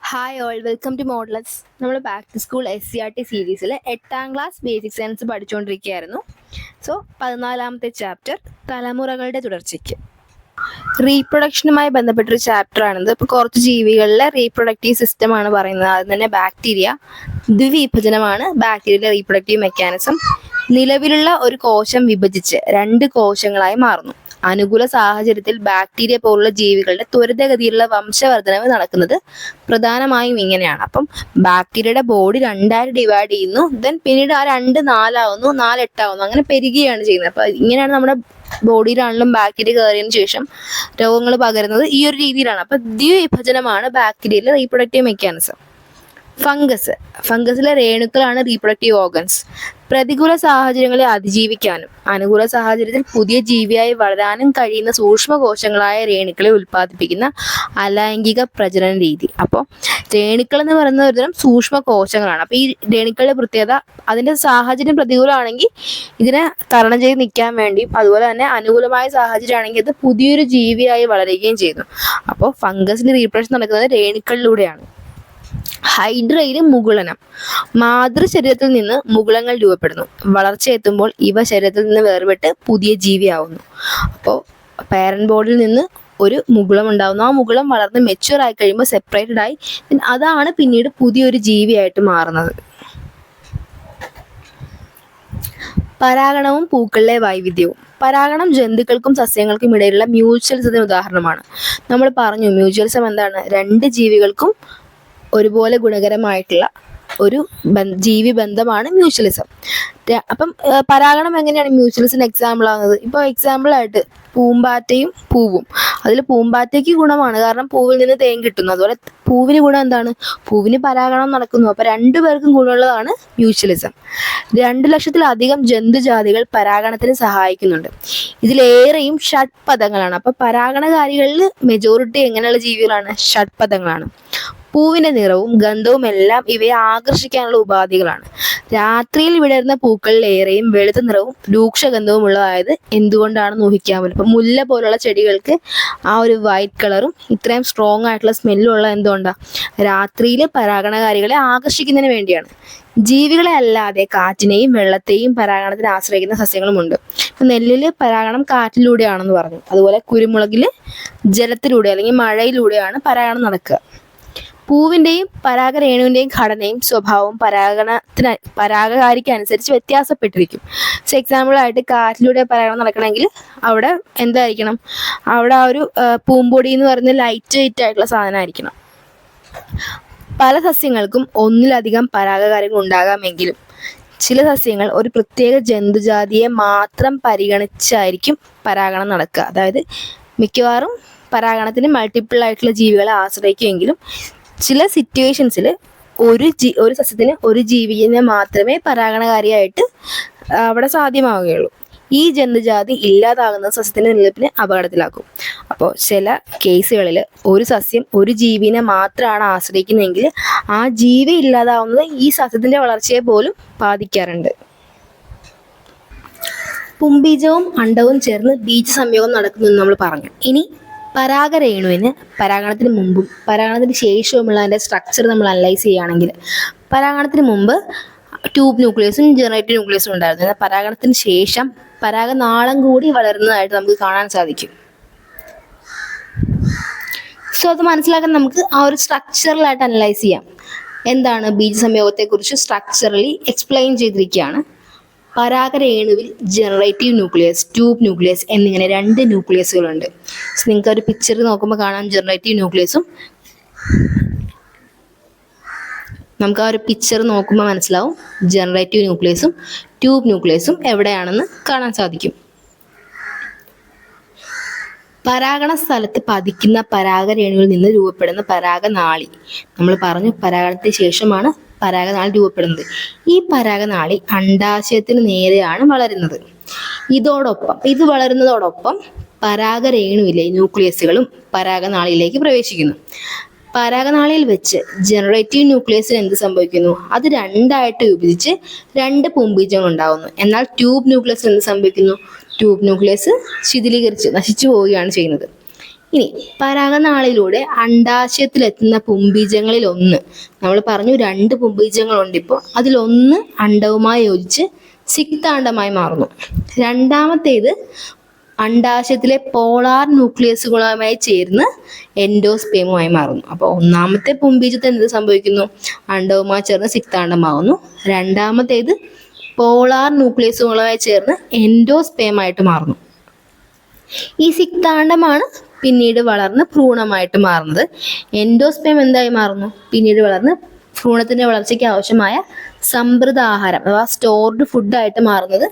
Hi all, welcome to മോഡലസ്. നമ്മൾ back to school SCRT സീരീസിൽ 8ാം ക്ലാസ് ബേസിക് സയൻസ് പഠിച്ചുകൊണ്ടിരിക്കുകയായിരുന്നു. സോ 14ാമത്തെ ചാപ്റ്റർ തലമുറകളുടെ തുടർച്ചയ്ക്ക്. റീപ്രൊഡക്ഷനുമായി ബന്ധപ്പെട്ടൊരു ചാപ്റ്ററാണിത്. ഇപ്പോൾ കുറച്ച് ജീവികളിലെ റീപ്രൊഡക്റ്റീവ് സിസ്റ്റമാണ് പറയുന്നത്. അത് തന്നെ ബാക്ടീരിയ. ദ്വിവിഭജനമാണ് ബാക്ടീരിയയുടെ റീപ്രൊഡക്റ്റീവ് മെക്കാനിസം. നിലവിലുള്ള ഒരു കോശം വിഭജിച്ച് 2 കോശങ്ങളായി മാറുന്നു. അനുകൂല സാഹചര്യത്തിൽ ബാക്ടീരിയ പോലുള്ള ജീവികളുടെ ത്വരിതഗതിയിലുള്ള വംശവർദ്ധനവ് നടക്കുന്നത് പ്രധാനമായും ഇങ്ങനെയാണ്. അപ്പം ബാക്ടീരിയയുടെ ബോഡി 2ആയി ഡിവൈഡ് ചെയ്യുന്നു, ദെൻ പിന്നീട് ആ 2 4 ആവുന്നു, 4 8 ആവുന്നു, അങ്ങനെ പെരുകയാണ് ചെയ്യുന്നത്. അപ്പൊ ഇങ്ങനെയാണ് നമ്മുടെ ബോഡിയിലാണെങ്കിലും ബാക്ടീരിയ കയറിയതിനു ശേഷം രോഗങ്ങൾ പകരുന്നത് ഈ ഒരു രീതിയിലാണ്. അപ്പൊ ദ്വിവിഭജനമാണ് ബാക്ടീരിയയിലെ റീപ്രൊഡക്റ്റീവ് മെക്കാനിസം. ഫംഗസിലെ രേണുക്കളാണ് റീപ്രൊഡക്റ്റീവ് ഓർഗൻസ്. പ്രതികൂല സാഹചര്യങ്ങളെ അതിജീവിക്കാനും അനുകൂല സാഹചര്യത്തിൽ പുതിയ ജീവിയായി വളരാനും കഴിയുന്ന സൂക്ഷ്മകോശങ്ങളായ രേണുക്കളെ ഉൽപ്പാദിപ്പിക്കുന്ന അലൈംഗിക പ്രജനന രീതി. അപ്പോൾ രേണുക്കൾ എന്ന് പറയുന്ന ഒരുതരം സൂക്ഷ്മകോശങ്ങളാണ്. അപ്പോൾ ഈ രേണുക്കളുടെ പ്രത്യേകത, അതിൻ്റെ സാഹചര്യം പ്രതികൂലമാണെങ്കിൽ ഇതിനെ തരണം ചെയ്ത് നിൽക്കാൻ വേണ്ടിയും, അതുപോലെ തന്നെ അനുകൂലമായ സാഹചര്യമാണെങ്കിൽ അത് പുതിയൊരു ജീവിയായി വളരുകയും ചെയ്യുന്നു. അപ്പോൾ ഫംഗസിന് റീപ്രൊഡക്ഷൻ നടക്കുന്നത് രേണുക്കളിലൂടെയാണ്. ഹൈഡ്രയിൽ മുകുളനം. മാതൃശരീരത്തിൽ നിന്ന് മുകുളങ്ങൾ രൂപപ്പെടുന്നു. വളർച്ചയെത്തുമ്പോൾ ഇവ ശരീരത്തിൽ നിന്ന് വേർപെട്ട് പുതിയ ജീവിയാവുന്നു. അപ്പോൾ പാരന്റ് ബോഡിയിൽ നിന്ന് ഒരു മുകുളം ഉണ്ടാവുന്നു. ആ മുകുളം വളർന്ന് മെച്യൂർ ആയി കഴിയുമ്പോൾ സെപ്പറേറ്റഡ് ആയി അതാണ് പിന്നീട് പുതിയൊരു ജീവിയായിട്ട് മാറുന്നത്. പരാഗണവും പൂക്കളിലെ വൈവിധ്യവും. പരാഗണം ജന്തുക്കൾക്കും സസ്യങ്ങൾക്കും ഇടയിലുള്ള മ്യൂച്വൽസത്തിന് ഉദാഹരണമാണ്. നമ്മൾ പറഞ്ഞു, മ്യൂച്വൽസം എന്താണ്? 2 ജീവികൾക്കും ഒരുപോലെ ഗുണകരമായിട്ടുള്ള ഒരു ജീവി ബന്ധമാണ് മ്യൂച്വലിസം. അപ്പം പരാഗണം എങ്ങനെയാണ് മ്യൂച്വലിസിന് എക്സാമ്പിൾ ആകുന്നത്? ഇപ്പോൾ എക്സാമ്പിളായിട്ട് പൂമ്പാറ്റയും പൂവും. അതിൽ പൂമ്പാറ്റയ്ക്ക് ഗുണമാണ്, കാരണം പൂവിൽ നിന്ന് തേൻ കിട്ടുന്നു. അതുപോലെ പൂവിന് ഗുണം എന്താണ്? പൂവിന് പരാഗണം നടക്കുന്നു. അപ്പോൾ 2 പേർക്കും ഗുണമുള്ളതാണ് മ്യൂച്വലിസം. 2 ലക്ഷത്തിലധികം ജന്തുജാതികൾ പരാഗണത്തിന് സഹായിക്കുന്നുണ്ട്. ഇതിലേറെയും ഷഡ്പദങ്ങളാണ്. അപ്പോൾ പരാഗണകാരികളിൽ മെജോറിറ്റി എങ്ങനെയുള്ള ജീവികളാണ്? ഷഡ്പദങ്ങളാണ്. പൂവിന്റെ നിറവും ഗന്ധവും എല്ലാം ഇവയെ ആകർഷിക്കാനുള്ള ഉപാധികളാണ്. രാത്രിയിൽ വിടരുന്ന പൂക്കളിൽ ഏറെയും വെളുത്ത നിറവും രൂക്ഷഗന്ധവും ഉള്ളതായത് എന്തുകൊണ്ടാണെന്ന് ഊഹിക്കാമല്ലോ. ഇപ്പം മുല്ല പോലുള്ള ചെടികൾക്ക് ആ ഒരു വൈറ്റ് കളറും ഇത്രയും സ്ട്രോങ് ആയിട്ടുള്ള സ്മെല്ലും ഉള്ള എന്തുകൊണ്ടാണ്? രാത്രിയിൽ പരാഗണകാരികളെ ആകർഷിക്കുന്നതിന് വേണ്ടിയാണ്. ജീവികളെ അല്ലാതെ കാറ്റിനെയും വെള്ളത്തെയും പരാഗണത്തിന് ആശ്രയിക്കുന്ന സസ്യങ്ങളുമുണ്ട്. ഇപ്പം നെല്ലിൽ പരാഗണം കാറ്റിലൂടെയാണെന്ന് പറഞ്ഞു. അതുപോലെ കുരുമുളകിൽ ജലത്തിലൂടെ അല്ലെങ്കിൽ മഴയിലൂടെയാണ് പരാഗണം നടക്കുക. പൂവിന്റെയും പരാഗരേണുവിന്റെയും ഘടനയും സ്വഭാവവും പരാഗകാരിക്ക് അനുസരിച്ച് വ്യത്യാസപ്പെട്ടിരിക്കും. സോ എക്സാമ്പിളായിട്ട് കാറ്റിലൂടെ പരാഗണം നടക്കണമെങ്കിൽ അവിടെ എന്തായിരിക്കണം? അവിടെ ആ ഒരു പൂമ്പൊടി എന്ന് പറയുന്ന ലൈറ്റ് വെയിറ്റ് ആയിട്ടുള്ള സാധനമായിരിക്കണം. പല സസ്യങ്ങൾക്കും ഒന്നിലധികം പരാഗകാരികൾ ഉണ്ടാകാമെങ്കിലും ചില സസ്യങ്ങൾ ഒരു പ്രത്യേക ജന്തുജാതിയെ മാത്രം പരിഗണിച്ചായിരിക്കും പരാഗണം നടക്കുക. അതായത് മിക്കവാറും പരാഗണത്തിന് മൾട്ടിപ്പിൾ ആയിട്ടുള്ള ജീവികളെ ആശ്രയിക്കുമെങ്കിലും ചില സിറ്റുവേഷൻസിൽ ഒരു സസ്യത്തിന് ഒരു ജീവിയെ മാത്രമേ പരാഗണകാരിയായിട്ട് അവിടെ സാധ്യമാവുകയുള്ളൂ. ഈ ജന്തുജാതി ഇല്ലാതാകുന്ന സസ്യത്തിന്റെ നിലനിൽപ്പിനെ അപകടത്തിലാക്കും. അപ്പോൾ ചില കേസുകളിൽ ഒരു സസ്യം ഒരു ജീവിനെ മാത്രമാണ് ആശ്രയിക്കുന്നതെങ്കിൽ ആ ജീവി ഇല്ലാതാവുന്നത് ഈ സസ്യത്തിന്റെ വളർച്ചയെ പോലും ബാധിക്കാറുണ്ട്. പുംബീജവും അണ്ഡവും ചേർന്ന് ബീജ സംയോഗം നടക്കുന്നു എന്ന് നമ്മൾ പറഞ്ഞു. ഇനി പരാഗരേണുവിന് പരാഗണത്തിന് മുമ്പും പരാഗണത്തിന് ശേഷവുമുള്ള അതിൻ്റെ സ്ട്രക്ചർ നമ്മൾ അനലൈസ് ചെയ്യുകയാണെങ്കിൽ, പരാഗണത്തിന് മുമ്പ് ട്യൂബ് ന്യൂക്ലിയസും ജനറേറ്റീവ് ന്യൂക്ലിയസും ഉണ്ടായിരുന്നു. എന്നാൽ പരാഗണത്തിന് ശേഷം പരാഗനാളം കൂടി വളരുന്നതായിട്ട് നമുക്ക് കാണാൻ സാധിക്കും. സോ അത് മനസ്സിലാക്കാൻ നമുക്ക് ആ ഒരു സ്ട്രക്ചറലായിട്ട് അനലൈസ് ചെയ്യാം. എന്താണ് ബീജസംയോഗത്തെക്കുറിച്ച് സ്ട്രക്ചറലി എക്സ്പ്ലെയിൻ ചെയ്തിരിക്കുകയാണ്. പരാഗരേണുവിൽ ജനറേറ്റീവ് ന്യൂക്ലിയസ്, ട്യൂബ് ന്യൂക്ലിയസ് എന്നിങ്ങനെ 2 ന്യൂക്ലിയസുകളുണ്ട്. സോ നിങ്ങൾക്ക് ഒരു പിക്ചർ നോക്കുമ്പോൾ കാണാം ജനറേറ്റീവ് ന്യൂക്ലിയസും. നമുക്ക് ആ ഒരു പിക്ചർ നോക്കുമ്പോൾ മനസ്സിലാവും ജനറേറ്റീവ് ന്യൂക്ലിയസും ട്യൂബ് ന്യൂക്ലിയസും എവിടെയാണെന്ന് കാണാൻ സാധിക്കും. പരാഗണ സ്ഥലത്ത് പതിക്കുന്ന പരാഗരേണുവിൽ നിന്ന് രൂപപ്പെടുന്ന പരാഗനാളി. നമ്മൾ പറഞ്ഞു പരാഗണത്തിന് ശേഷമാണ് പരാഗനാളി രൂപപ്പെടുന്നത്. ഈ പരാഗനാളി അണ്ഡാശയത്തിന് നേരെയാണ് വളരുന്നത്. ഇത് വളരുന്നതോടൊപ്പം പരാഗരേണുവിലെ ന്യൂക്ലിയസുകളും പരാഗനാളിയിലേക്ക് പ്രവേശിക്കുന്നു. പരാഗനാളിയിൽ വെച്ച് ജനറേറ്റീവ് ന്യൂക്ലിയസിന് എന്ത് സംഭവിക്കുന്നു? അത് 2ആയിട്ട് വിഭജിച്ച് 2 പുംബീജങ്ങൾ ഉണ്ടാകുന്നു. എന്നാൽ ട്യൂബ് ന്യൂക്ലിയസിന് എന്ത് സംഭവിക്കുന്നു? ട്യൂബ് ന്യൂക്ലിയസ് ശിഥിലീകരിച്ച് നശിച്ചു പോവുകയാണ് ചെയ്യുന്നത്. ഇനി പരാഗനാളിലൂടെ അണ്ഡാശയത്തിലെത്തുന്ന പുംബീജങ്ങളിൽ ഒന്ന്, നമ്മൾ പറഞ്ഞു 2 പുംബീജങ്ങളുണ്ട് ഇപ്പോൾ, അതിലൊന്ന് അണ്ഡവുമായി യോജിച്ച് സിക്താണ്ഡമായി മാറുന്നു. രണ്ടാമത്തേത് അണ്ഡാശയത്തിലെ പോളാർ ന്യൂക്ലിയസുകളുമായി ചേർന്ന് എൻഡോസ്പേമുമായി മാറുന്നു. അപ്പോൾ ഒന്നാമത്തെ പുംബീജത്തിൽ എന്ത് സംഭവിക്കുന്നു? അണ്ഡവുമായി ചേർന്ന് സിക്താണ്ഡമാകുന്നു. രണ്ടാമത്തേത് പോളാർ ന്യൂക്ലിയസുകളുമായി ചേർന്ന് എൻഡോസ്പേമായിട്ട് മാറുന്നു. ഈ സിക്താണ്ഡമാണ് പിന്നീട് വളർന്ന് ഭ്രൂണമായിട്ട് മാറുന്നത്. എൻഡോസ്പേം എന്തായി മാറുന്നു? പിന്നീട് വളർന്ന് ഭ്രൂണത്തിന്റെ വളർച്ചയ്ക്ക് ആവശ്യമായ സമൃദ്ധാഹാരം അഥവാ സ്റ്റോർഡ് ഫുഡായിട്ട് മാറുന്നത്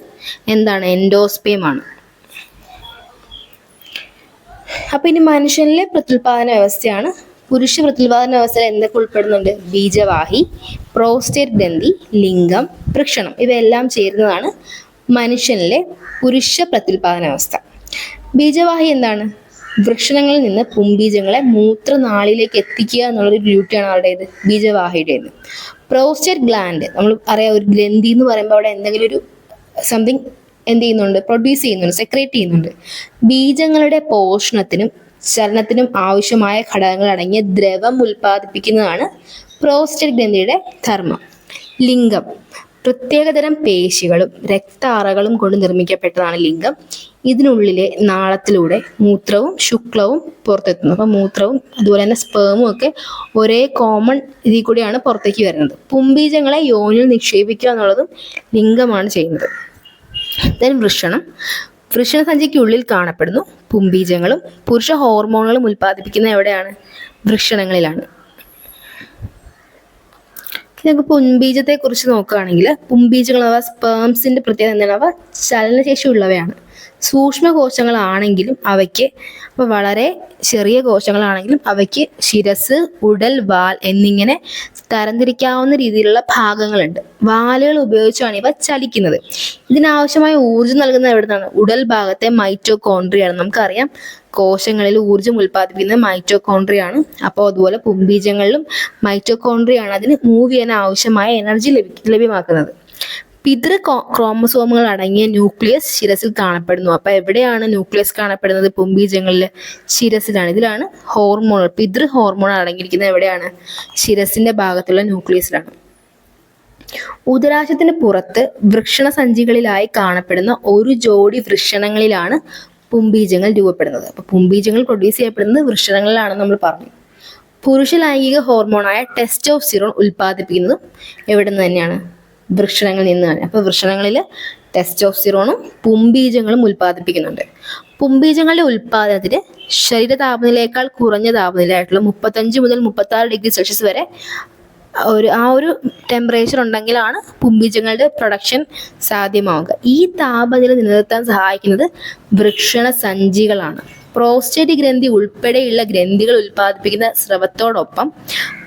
എന്താണ്? എൻഡോസ്പേം ആണ്. അപ്പൊ ഇനി മനുഷ്യനിലെ പ്രത്യുൽപാദന വ്യവസ്ഥയാണ്. പുരുഷ പ്രത്യുൽപാദന വ്യവസ്ഥയിൽ എന്തൊക്കെ ഉൾപ്പെടുന്നുണ്ട്? ബീജവാഹി, പ്രോസ്റ്റേറ്റ് ഗ്രന്ഥി, ലിംഗം, വൃഷണം ഇവയെല്ലാം ചേരുന്നതാണ് മനുഷ്യനിലെ പുരുഷ പ്രത്യുൽപാദന വ്യവസ്ഥ. ബീജവാഹി എന്താണ്? വൃഷണങ്ങളിൽ നിന്ന് പുംബീജങ്ങളെ മൂത്രനാളിലേക്ക് എത്തിക്കുക എന്നുള്ളൊരു ഡ്യൂട്ടിയാണ് അവരുടേത്, ബീജവാഹിയുടേത്. പ്രോസ്റ്റേറ്റ് ഗ്ലാൻഡ് നമ്മൾ അറിയാം, ഒരു ഗ്രന്ഥി എന്ന് പറയുമ്പോൾ അവിടെ എന്തെങ്കിലും ഒരു സംതിങ് എന്ത് ചെയ്യുന്നുണ്ട്? പ്രൊഡ്യൂസ് ചെയ്യുന്നുണ്ട്, സെക്രേറ്റ് ചെയ്യുന്നുണ്ട്. ബീജങ്ങളുടെ പോഷണത്തിനും ചലനത്തിനും ആവശ്യമായ ഘടകങ്ങൾ അടങ്ങിയ ദ്രവം ഉൽപ്പാദിപ്പിക്കുന്നതാണ് പ്രോസ്റ്റേറ്റ് ഗ്രന്ഥിയുടെ ധർമ്മം. ലിംഗം പ്രത്യേകതരം പേശികളും രക്താറകളും കൊണ്ട് നിർമ്മിക്കപ്പെട്ടതാണ് ലിംഗം. ഇതിനുള്ളിലെ നാളത്തിലൂടെ മൂത്രവും ശുക്ലവും പുറത്തെത്തുന്നു. അപ്പം മൂത്രവും അതുപോലെ തന്നെ സ്പേമും ഒക്കെ ഒരേ കോമൺ ഇതിൽ കൂടിയാണ് പുറത്തേക്ക് വരുന്നത്. പുംബീജങ്ങളെ യോനിയിൽ നിക്ഷേപിക്കുക എന്നുള്ളതും ലിംഗമാണ് ചെയ്യുന്നത്. ദെൻ വൃഷണം. വൃഷണസഞ്ചിക്കുള്ളിൽ കാണപ്പെടുന്നു. പുംബീജങ്ങളും പുരുഷ ഹോർമോണുകളും ഉൽപ്പാദിപ്പിക്കുന്ന എവിടെയാണ്? വൃഷണങ്ങളിലാണ്. നമുക്ക് പുംബീജത്തെ കുറിച്ച് നോക്കുകയാണെങ്കിൽ പുംബീജങ്ങൾ അഥവാ സ്പേംസിന്റെ പ്രത്യേകത എന്താണ്? അവ ചലനശേഷി ഉള്ളവയാണ്. സൂക്ഷ്മ കോശങ്ങളാണെങ്കിലും അവയ്ക്ക്, അപ്പോൾ വളരെ ചെറിയ കോശങ്ങളാണെങ്കിലും അവയ്ക്ക് ശിരസ്, ഉടൽ, വാൽ എന്നിങ്ങനെ തരംതിരിക്കാവുന്ന രീതിയിലുള്ള ഭാഗങ്ങളുണ്ട്. വാലുകൾ ഉപയോഗിച്ചാണ് ഇവ ചലിക്കുന്നത്. ഇതിനാവശ്യമായ ഊർജ്ജം നൽകുന്നത് എവിടുന്നാണ്? ഉടൽ ഭാഗത്തെ മൈറ്റോകോൺട്രിയാണ്. നമുക്കറിയാം കോശങ്ങളിൽ ഊർജ്ജം ഉൽപ്പാദിപ്പിക്കുന്നത് മൈറ്റോകോൺട്രിയാണ്. അപ്പോൾ അതുപോലെ പുംബീജങ്ങളിലും മൈറ്റോകോൺട്രിയാണ് അതിന് മൂവ് ചെയ്യാൻ ആവശ്യമായ എനർജി ലഭ്യമാക്കുന്നത്. പിതൃ ക്രോമസോമുകൾ അടങ്ങിയ ന്യൂക്ലിയസ് ശിരസിൽ കാണപ്പെടുന്നു. അപ്പൊ എവിടെയാണ് ന്യൂക്ലിയസ് കാണപ്പെടുന്നത്? പുംബീജങ്ങളിൽ ശിരസിലാണ്. ഇതിലാണ് ഹോർമോണുകൾ, പിതൃ ഹോർമോൺ അടങ്ങിയിരിക്കുന്നത് എവിടെയാണ്? ശിരസിന്റെ ഭാഗത്തുള്ള ന്യൂക്ലിയസിലാണ്. ഉദരാശയത്തിന് പുറത്ത് വൃഷണസഞ്ചികളിലായി കാണപ്പെടുന്ന ഒരു ജോഡി വൃഷണങ്ങളിലാണ് പുംബീജങ്ങൾ രൂപപ്പെടുന്നത്. അപ്പൊ പുംബീജങ്ങൾ പ്രൊഡ്യൂസ് ചെയ്യപ്പെടുന്നത് വൃഷണങ്ങളിലാണെന്ന് നമ്മൾ പറഞ്ഞു. പുരുഷ ലൈംഗിക ഹോർമോണായ ടെസ്റ്റോസ്റ്റിറോൺ ഉൽപ്പാദിപ്പിക്കുന്നതും എവിടെ നിന്ന് തന്നെയാണ്? വൃഷണങ്ങളിൽ നിന്നാണ്. അപ്പോൾ വൃഷണങ്ങളിൽ ടെസ്റ്റോസ്റ്റിറോണും പുംബീജങ്ങളും ഉൽപ്പാദിപ്പിക്കുന്നുണ്ട്. പുംബീജങ്ങളുടെ ഉൽപ്പാദനത്തിന് ശരീര താപനിലയേക്കാൾ കുറഞ്ഞ താപനിലയായിട്ടുള്ള 35 മുതൽ 36 ഡിഗ്രി സെൽഷ്യസ് വരെ ആ ഒരു ടെമ്പറേച്ചർ ഉണ്ടെങ്കിലാണ് പുംബീജങ്ങളുടെ പ്രൊഡക്ഷൻ സാധ്യമാവുക. ഈ താപനില നിലനിർത്താൻ സഹായിക്കുന്നത് വൃഷണ സഞ്ചികളാണ്. പ്രോസ്റ്റേറ്റ് ഗ്രന്ഥി ഉൾപ്പെടെയുള്ള ഗ്രന്ഥികൾ ഉൽപ്പാദിപ്പിക്കുന്ന സ്രവത്തോടൊപ്പം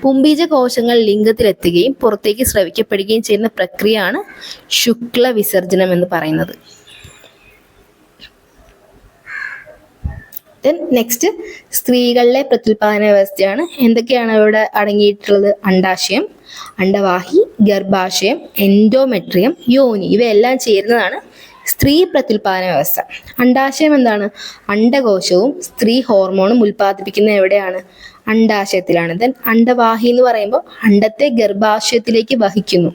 പുംബീജ കോശങ്ങൾ ലിംഗത്തിലെത്തുകയും പുറത്തേക്ക് സ്രവിക്കപ്പെടുകയും ചെയ്യുന്ന പ്രക്രിയയാണ് ശുക്ല വിസർജനം എന്ന് പറയുന്നത്. നെക്സ്റ്റ് സ്ത്രീകളിലെ പ്രത്യുൽപാദന വ്യവസ്ഥയാണ്. എന്തൊക്കെയാണ് ഇവിടെ അടങ്ങിയിട്ടുള്ളത്? അണ്ഡാശയം, അണ്ഡവാഹി, ഗർഭാശയം, എൻഡോമെട്രിയം, യോനി ഇവയെല്ലാം ചേരുന്നതാണ് സ്ത്രീ പ്രത്യുൽപാദന വ്യവസ്ഥ. അണ്ഡാശയം എന്താണ്? അണ്ഡകോശവും സ്ത്രീ ഹോർമോണും ഉൽപ്പാദിപ്പിക്കുന്ന എവിടെയാണ്? അണ്ഡാശയത്തിലാണ്. ദെൻ അണ്ഡവാഹി എന്ന് പറയുമ്പോൾ അണ്ഡത്തെ ഗർഭാശയത്തിലേക്ക് വഹിക്കുന്നു.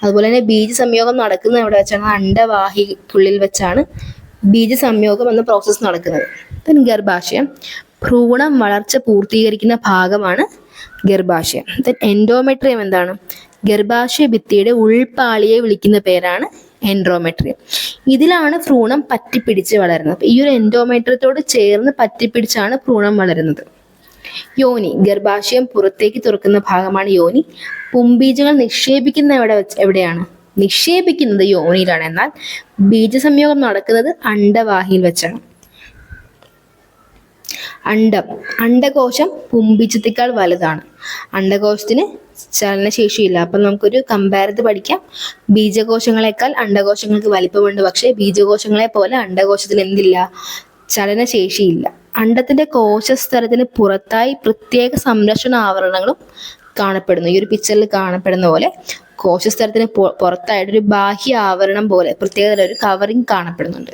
അതുപോലെ തന്നെ ബീജസംയോഗം നടക്കുന്നത് എവിടെ വെച്ചാണ്? അണ്ഡവാഹിക്കുള്ളിൽ വെച്ചാണ് ബീജസംയോഗം എന്ന പ്രോസസ്സ് നടക്കുന്നത്. ദെൻ ഗർഭാശയം ഭ്രൂണം വളർച്ച പൂർത്തീകരിക്കുന്ന ഭാഗമാണ് ഗർഭാശയം. ദെൻ എൻഡോമെട്രിയം എന്താണ്? ഗർഭാശയ ഭിത്തിയുടെ ഉൾപാളിയെ വിളിക്കുന്ന പേരാണ് എൻഡോമെട്രിയം. ഇതിലാണ് ഭ്രൂണം പറ്റിപ്പിടിച്ച് വളരുന്നത്. ഈ ഒരു എൻഡോമെട്രിയത്തോട് ചേർന്ന് പറ്റിപ്പിടിച്ചാണ് ഭ്രൂണം വളരുന്നത്. യോനി ഗർഭാശയം പുറത്തേക്ക് തുറക്കുന്ന ഭാഗമാണ് യോനി. പുംബീജങ്ങൾ നിക്ഷേപിക്കുന്ന എവിടെയാണ്? നിക്ഷേപിക്കുന്നത് യോനിയിലാണ്. എന്നാൽ ബീജസംയോഗം നടക്കുന്നത് അണ്ഡവാഹിയിൽ വെച്ചാണ്. അണ്ഡകോശം പുംബീജത്തേക്കാൾ വലുതാണ്. അണ്ഡകോശത്തിന് ചലനശേഷിയില്ല. അപ്പം നമുക്കൊരു കമ്പാരിത് പഠിക്കാം. ബീജകോശങ്ങളെക്കാൾ അണ്ഡകോശങ്ങൾക്ക് വലിപ്പമുണ്ട്, പക്ഷേ ബീജകോശങ്ങളെ പോലെ അണ്ഡകോശത്തിന് എന്തില്ല? ചലനശേഷിയില്ല. അണ്ഡത്തിന്റെ കോശസ്തരത്തിന് പുറത്തായി പ്രത്യേക സംരക്ഷണ ആവരണങ്ങളും കാണപ്പെടുന്നു. ഈ ഒരു പിക്ചറിൽ കാണപ്പെടുന്ന പോലെ കോശസ്തരത്തിന് പുറത്തായിട്ടൊരു ബാഹ്യ ആവരണം പോലെ പ്രത്യേക ഒരു കവറിങ് കാണപ്പെടുന്നുണ്ട്.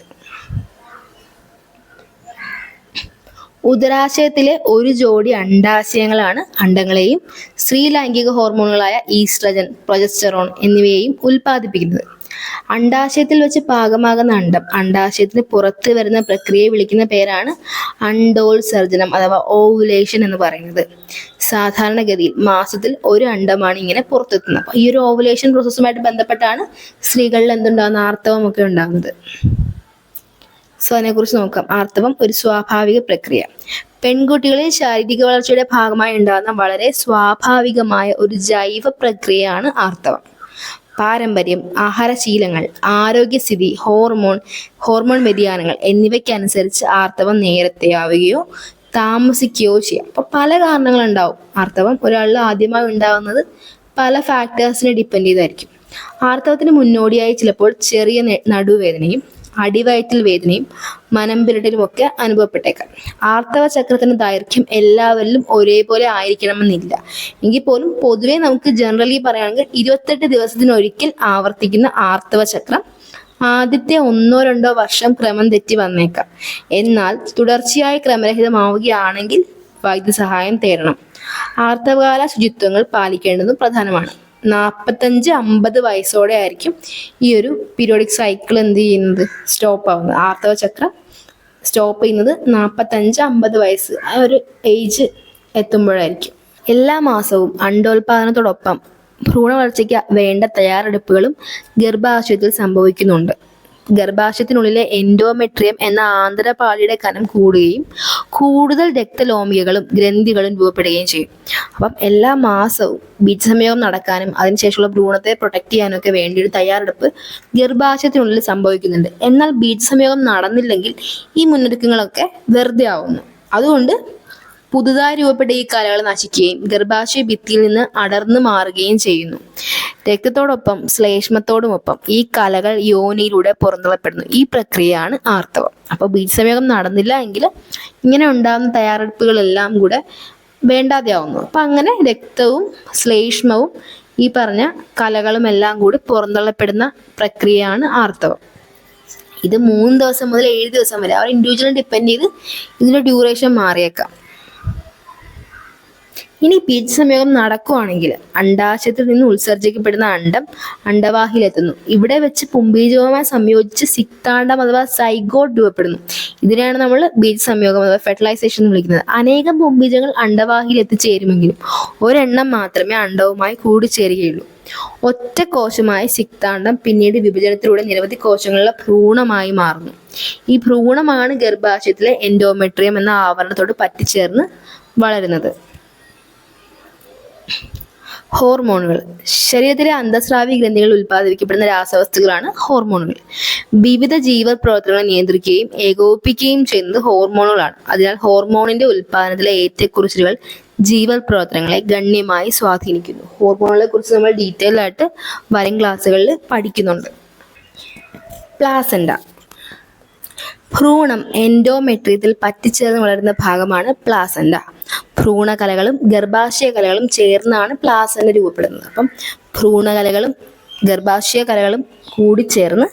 ഉദരാശയത്തിലെ ഒരു ജോഡി അണ്ഡാശയങ്ങളാണ് അണ്ഡങ്ങളെയും സ്ത്രീലൈംഗിക ഹോർമോണുകളായ ഈസ്ട്രജൻ, പ്രൊജസ്റ്ററോൺ എന്നിവയെയും ഉൽപ്പാദിപ്പിക്കുന്നത്. അണ്ഡാശയത്തിൽ വെച്ച് പാകമാകുന്ന അണ്ഡം അണ്ഡാശയത്തിന് പുറത്ത് വരുന്ന പ്രക്രിയയെ വിളിക്കുന്ന പേരാണ് അണ്ഡോത്സർജനം അഥവാ ഓവുലേഷൻ എന്ന് പറയുന്നത്. സാധാരണഗതിയിൽ മാസത്തിൽ ഒരു അണ്ഡമാണ് ഇങ്ങനെ പുറത്തെത്തുന്നത്. അപ്പോൾ ഈ ഒരു ഓവുലേഷൻ പ്രോസസ്സുമായിട്ട് ബന്ധപ്പെട്ടാണ് സ്ത്രീകളിൽ എന്തുണ്ടാകുന്ന ആർത്തവം ഒക്കെ ഉണ്ടാകുന്നത്. സോ അതിനെക്കുറിച്ച് നോക്കാം. ആർത്തവം ഒരു സ്വാഭാവിക പ്രക്രിയ. പെൺകുട്ടികളിൽ ശാരീരിക വളർച്ചയുടെ ഭാഗമായി ഉണ്ടാകുന്ന വളരെ സ്വാഭാവികമായ ഒരു ജൈവ പ്രക്രിയയാണ് ആർത്തവം. പാരമ്പര്യം, ആഹാരശീലങ്ങൾ, ആരോഗ്യസ്ഥിതി, ഹോർമോൺ വ്യതിയാനങ്ങൾ എന്നിവയ്ക്കനുസരിച്ച് ആർത്തവം നേരത്തെയാവുകയോ താമസിക്കുകയോ ചെയ്യാം. അപ്പോൾ പല കാരണങ്ങളുണ്ടാവും. ആർത്തവം ഒരാളിൽ ആദ്യമായി ഉണ്ടാകുന്നത് പല ഫാക്ടേഴ്സിനെ ഡിപ്പെൻഡ് ചെയ്തായിരിക്കും. ആർത്തവത്തിന് മുന്നോടിയായി ചിലപ്പോൾ ചെറിയ നടുവേദനയും അടിവയറ്റിൽ വേദനയും മനംപിരട്ടലും ഒക്കെ അനുഭവപ്പെട്ടേക്കാം. ആർത്തവ ചക്രത്തിന്റെ ദൈർഘ്യം എല്ലാവരിലും ഒരേപോലെ ആയിരിക്കണമെന്നില്ല. എങ്കിൽ പോലും പൊതുവെ നമുക്ക് ജനറലി പറയുകയാണെങ്കിൽ 28 ദിവസത്തിനൊരിക്കൽ ആവർത്തിക്കുന്ന ആർത്തവ ചക്രം ആദ്യത്തെ 1-2 വർഷം ക്രമം തെറ്റി വന്നേക്കാം. എന്നാൽ തുടർച്ചയായി ക്രമരഹിതമാവുകയാണെങ്കിൽ വൈദ്യസഹായം തേടണം. ആർത്തവകാല ശുചിത്വങ്ങൾ പാലിക്കേണ്ടതും പ്രധാനമാണ്. 45-50 വയസ്സോടെ ആയിരിക്കും ഈ ഒരു പീരിയോഡിക് സൈക്കിൾ എന്ത് ചെയ്യുന്നത്, സ്റ്റോപ്പ് ആവുന്നത്. ആർത്തവ ചക്രം സ്റ്റോപ്പ് ചെയ്യുന്നത് 45-50 വയസ്സ് ആ ഒരു ഏജ് എത്തുമ്പോഴായിരിക്കും. എല്ലാ മാസവും അണ്ഡോൽപാദനത്തോടൊപ്പം ഭ്രൂണ വളർച്ചയ്ക്ക് വേണ്ട തയ്യാറെടുപ്പുകളും ഗർഭാശയത്തിൽ സംഭവിക്കുന്നുണ്ട്. ഗർഭാശയത്തിനുള്ളിലെ എൻഡോമെട്രിയം എന്ന ആന്തരപാളിയുടെ കനം കൂടുകയും കൂടുതൽ രക്തലോമികകളും ഗ്രന്ഥികളും രൂപപ്പെടുകയും ചെയ്യും. അപ്പം എല്ലാ മാസവും ബീജസംയോഗം നടക്കാനും അതിനുശേഷമുള്ള ഭ്രൂണത്തെ പ്രൊട്ടക്ട് ചെയ്യാനും ഒക്കെ വേണ്ടി ഒരു തയ്യാറെടുപ്പ് ഗർഭാശയത്തിനുള്ളിൽ സംഭവിക്കുന്നുണ്ട്. എന്നാൽ ബീജസംയോഗം നടന്നില്ലെങ്കിൽ ഈ മുന്നൊരുക്കങ്ങളൊക്കെ വെറുതെ ആവുന്നു. അതുകൊണ്ട് പുതുതായി രൂപപ്പെട്ട ഈ കലകൾ നശിക്കുകയും ഗർഭാശയ ഭിത്തിയിൽ നിന്ന് അടർന്നു മാറുകയും ചെയ്യുന്നു. രക്തത്തോടൊപ്പം ശ്ലേഷ്മത്തോടുമൊപ്പം ഈ കലകൾ യോനിയിലൂടെ പുറന്തള്ളപ്പെടുന്നു. ഈ പ്രക്രിയയാണ് ആർത്തവം. അപ്പോൾ ബീജസംയോഗം നടന്നില്ല എങ്കിൽ ഇങ്ങനെ ഉണ്ടാകുന്ന തയ്യാറെടുപ്പുകളെല്ലാം കൂടെ വേണ്ടാതെയാവുന്നു. അപ്പം അങ്ങനെ രക്തവും ശ്ലേഷ്മവും ഈ പറഞ്ഞ കലകളും എല്ലാം കൂടി പുറന്തള്ളപ്പെടുന്ന പ്രക്രിയയാണ് ആർത്തവം. ഇത് 3 ദിവസം മുതൽ 7 ദിവസം വരെ അവർ ഇൻഡിവിജ്വലും ഡിപ്പെൻഡ് ചെയ്ത് ഇതിൻ്റെ ഡ്യൂറേഷൻ മാറിയേക്കാം. ഇനി ബീജസംയോഗം നടക്കുകയാണെങ്കിൽ അണ്ഡാശയത്തിൽ നിന്ന് ഉത്സർജിക്കപ്പെടുന്ന അണ്ഡം അണ്ഡവാഹിയിലെത്തുന്നു. ഇവിടെ വെച്ച് പുംബീജവുമായി സംയോജിച്ച് സിക്താണ്ഡം അഥവാ സൈഗോട്ട് രൂപപ്പെടുന്നു. ഇതിനെയാണ് നമ്മൾ ബീജസംയോഗം അഥവാ ഫെർട്ടിലൈസേഷൻ എന്ന് വിളിക്കുന്നത്. അനേകം പുംബീജങ്ങൾ അണ്ഡവാഹിയിൽ എത്തിച്ചേരുമെങ്കിലും ഒരെണ്ണം മാത്രമേ അണ്ഡവുമായി കൂടിച്ചേരുകയുള്ളൂ. ഒറ്റ കോശമായ സിക്താണ്ഡം പിന്നീട് വിഭജനത്തിലൂടെ നിരവധി കോശങ്ങളുള്ള ഭ്രൂണമായി മാറുന്നു. ഈ ഭ്രൂണമാണ് ഗർഭാശയത്തിലെ എൻഡോമെട്രിയം എന്ന ആവരണത്തോട് പറ്റിച്ചേർന്ന് വളരുന്നത്. ഹോർമോണുകൾ. ശരീരത്തിലെ അന്തസ്രാവി ഗ്രന്ഥികളിൽ ഉൽപ്പാദിപ്പിക്കപ്പെടുന്ന രാസവസ്തുക്കളാണ് ഹോർമോണുകൾ. വിവിധ ജീവപ്രവർത്തനങ്ങളെ നിയന്ത്രിക്കുകയും ഏകോപിപ്പിക്കുകയും ചെയ്യുന്നത് ഹോർമോണുകളാണ്. അതിനാൽ ഹോർമോണിന്റെ ഉൽപ്പാദനത്തിലെ ഏറ്റക്കുറച്ചിലുകൾ ജീവപ്രവർത്തനങ്ങളെ ഗണ്യമായി സ്വാധീനിക്കുന്നു. ഹോർമോണുകളെ കുറിച്ച് നമ്മൾ ഡീറ്റെയിൽ ആയിട്ട് വരും ക്ലാസ്സുകളിൽ പഠിക്കുന്നുണ്ട്. പ്ലാസെന്റ. ഭ്രൂണം എൻഡോമെട്രിയത്തിൽ പറ്റിച്ചേർന്ന് വളരുന്ന ഭാഗമാണ് പ്ലാസെന്റ. ഭ്രൂണകലകളും ഗർഭാശയ കലകളും ചേർന്നാണ് പ്ലാസെന്റ രൂപപ്പെടുന്നത്. അപ്പം ഭ്രൂണകലകളും ഗർഭാശയ കലകളും കൂടിച്ചേർന്ന്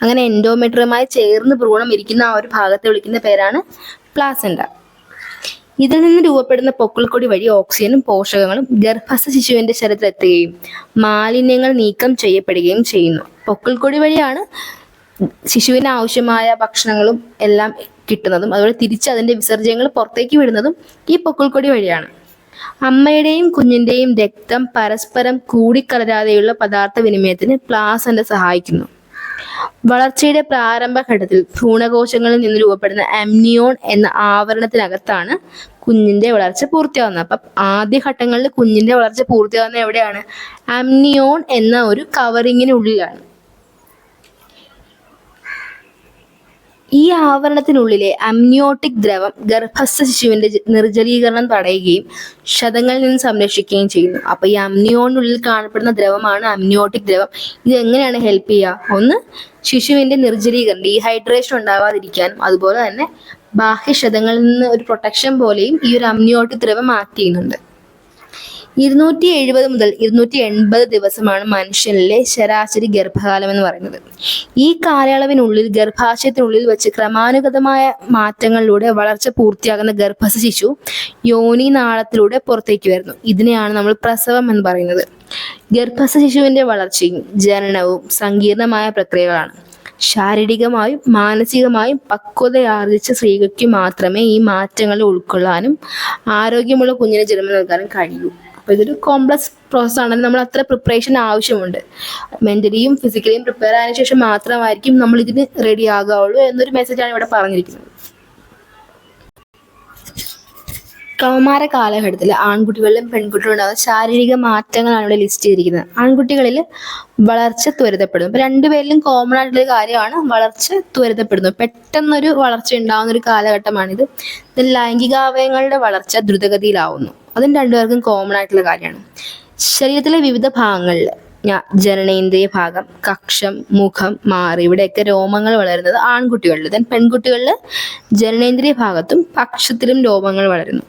അങ്ങനെ എൻഡോമെട്രിയമായി ചേർന്ന് ഭ്രൂണം ഇരിക്കുന്ന ആ ഒരു ഭാഗത്തെ വിളിക്കുന്ന പേരാണ് പ്ലാസെന്റ. ഇതിൽ നിന്ന് രൂപപ്പെടുന്ന പൊക്കിൾക്കൊടി വഴി ഓക്സിജനും പോഷകങ്ങളും ഗർഭസ്ഥ ശിശുവിന്റെ ശരീരത്തിലെത്തുകയും മാലിന്യങ്ങൾ നീക്കം ചെയ്യപ്പെടുകയും ചെയ്യുന്നു. പൊക്കിൾക്കൊടി വഴിയാണ് ശിശുവിന് ആവശ്യമായ ഭക്ഷണങ്ങളും എല്ലാം കിട്ടുന്നതും അതുപോലെ തിരിച്ച് അതിൻ്റെ വിസർജ്യങ്ങൾ പുറത്തേക്ക് വിടുന്നതും ഈ പൊക്കിൾക്കൊടി വഴിയാണ്. അമ്മയുടെയും കുഞ്ഞിൻ്റെയും രക്തം പരസ്പരം കൂടിക്കലരാതെയുള്ള പദാർത്ഥ വിനിമയത്തിന് പ്ലാസെന്റ സഹായിക്കുന്നു. വളർച്ചയുടെ പ്രാരംഭഘട്ടത്തിൽ ഭ്രൂണകോശങ്ങളിൽ നിന്ന് രൂപപ്പെടുന്ന അമ്നിയോൺ എന്ന ആവരണത്തിനകത്താണ് കുഞ്ഞിന്റെ വളർച്ച പൂർത്തിയാവുന്നത്. അപ്പം ആദ്യഘട്ടങ്ങളിൽ കുഞ്ഞിന്റെ വളർച്ച പൂർത്തിയാവുന്നത് എവിടെയാണ്? അമ്നിയോൺ എന്ന ഒരു കവറിങ്ങിനുള്ളിലാണ്. ഈ ആവരണത്തിനുള്ളിലെ അമ്നിയോട്ടിക് ദ്രവം ഗർഭസ്ഥ ശിശുവിന്റെ നിർജ്ജലീകരണം തടയുകയും ക്ഷതങ്ങളിൽ നിന്ന് സംരക്ഷിക്കുകയും ചെയ്യുന്നു. അപ്പൊ ഈ അമ്നിയോണിനുള്ളിൽ കാണപ്പെടുന്ന ദ്രവമാണ് അമ്നിയോട്ടിക് ദ്രവം. ഇത് എങ്ങനെയാണ് ഹെൽപ്പ് ചെയ്യുക? ഒന്ന്, ശിശുവിന്റെ നിർജ്ജലീകരണം, ഡീഹൈഡ്രേഷൻ ഉണ്ടാവാതിരിക്കാനും അതുപോലെ തന്നെ ബാഹ്യക്ഷതങ്ങളിൽ നിന്ന് ഒരു പ്രൊട്ടക്ഷൻ പോലെയും ഈ ഒരു അമ്നിയോട്ടിക് ദ്രവം ആക്ട് ചെയ്യുന്നുണ്ട്. 270 മുതൽ 280 ദിവസമാണ് മനുഷ്യനിലെ ശരാശരി ഗർഭകാലം എന്ന് പറയുന്നത്. ഈ കാലയളവിനുള്ളിൽ ഗർഭാശയത്തിനുള്ളിൽ വെച്ച് ക്രമാനുഗതമായ മാറ്റങ്ങളിലൂടെ വളർച്ച പൂർത്തിയാകുന്ന ഗർഭസ്ഥ ശിശു യോനി നാളത്തിലൂടെ പുറത്തേക്ക് വരുന്നു. ഇതിനെയാണ് നമ്മൾ പ്രസവം എന്ന് പറയുന്നത്. ഗർഭസ്ഥ ശിശുവിന്റെ വളർച്ചയും ജനനവും സങ്കീർണമായ പ്രക്രിയകളാണ്. ശാരീരികമായും മാനസികമായും പക്വതയാർജിച്ച സ്ത്രീകൾക്ക് മാത്രമേ ഈ മാറ്റങ്ങൾ ഉൾക്കൊള്ളാനും ആരോഗ്യമുള്ള കുഞ്ഞിന് ജന്മം നൽകാനും കഴിയൂ. അപ്പോൾ ഇതൊരു കോംപ്ലക്സ് പ്രോസസ്സാണെങ്കിൽ നമ്മൾ അത്ര പ്രിപ്പറേഷൻ ആവശ്യമുണ്ട്. മെൻ്റലിയും ഫിസിക്കലിയും പ്രിപ്പയർ ആയതിനു ശേഷം മാത്രമായിരിക്കും നമ്മൾ ഇതിന് റെഡി ആകാവുള്ളൂ എന്നൊരു മെസ്സേജാണ് ഇവിടെ പറഞ്ഞിരിക്കുന്നത്. കൗമാര കാലഘട്ടത്തിൽ ആൺകുട്ടികളിലും പെൺകുട്ടികളിലും ഉണ്ടാകുന്ന ശാരീരിക മാറ്റങ്ങളാണ് ഇവിടെ ലിസ്റ്റ് ചെയ്തിരിക്കുന്നത്. ആൺകുട്ടികളിൽ വളർച്ച ത്വരിതപ്പെടുന്നു. ഇപ്പൊ രണ്ടുപേരിലും കോമൺ ആയിട്ടുള്ള കാര്യമാണ് വളർച്ച ത്വരിതപ്പെടുന്നു. പെട്ടെന്നൊരു വളർച്ച ഉണ്ടാകുന്ന ഒരു കാലഘട്ടമാണിത്. ലൈംഗികാവയവങ്ങളുടെ വളർച്ച ദ്രുതഗതിയിലാവുന്നു. അതും രണ്ടുപേർക്കും കോമൺ ആയിട്ടുള്ള കാര്യമാണ്. ശരീരത്തിലെ വിവിധ ഭാഗങ്ങളിൽ ജനനേന്ദ്രിയ ഭാഗം, കക്ഷം, മുഖം, മാറി ഇവിടെയൊക്കെ രോമങ്ങൾ വളരുന്നത് ആൺകുട്ടികളിൽ. പെൺകുട്ടികളിൽ ജനനേന്ദ്രിയ ഭാഗത്തും കക്ഷത്തിലും രോമങ്ങൾ വളരുന്നു.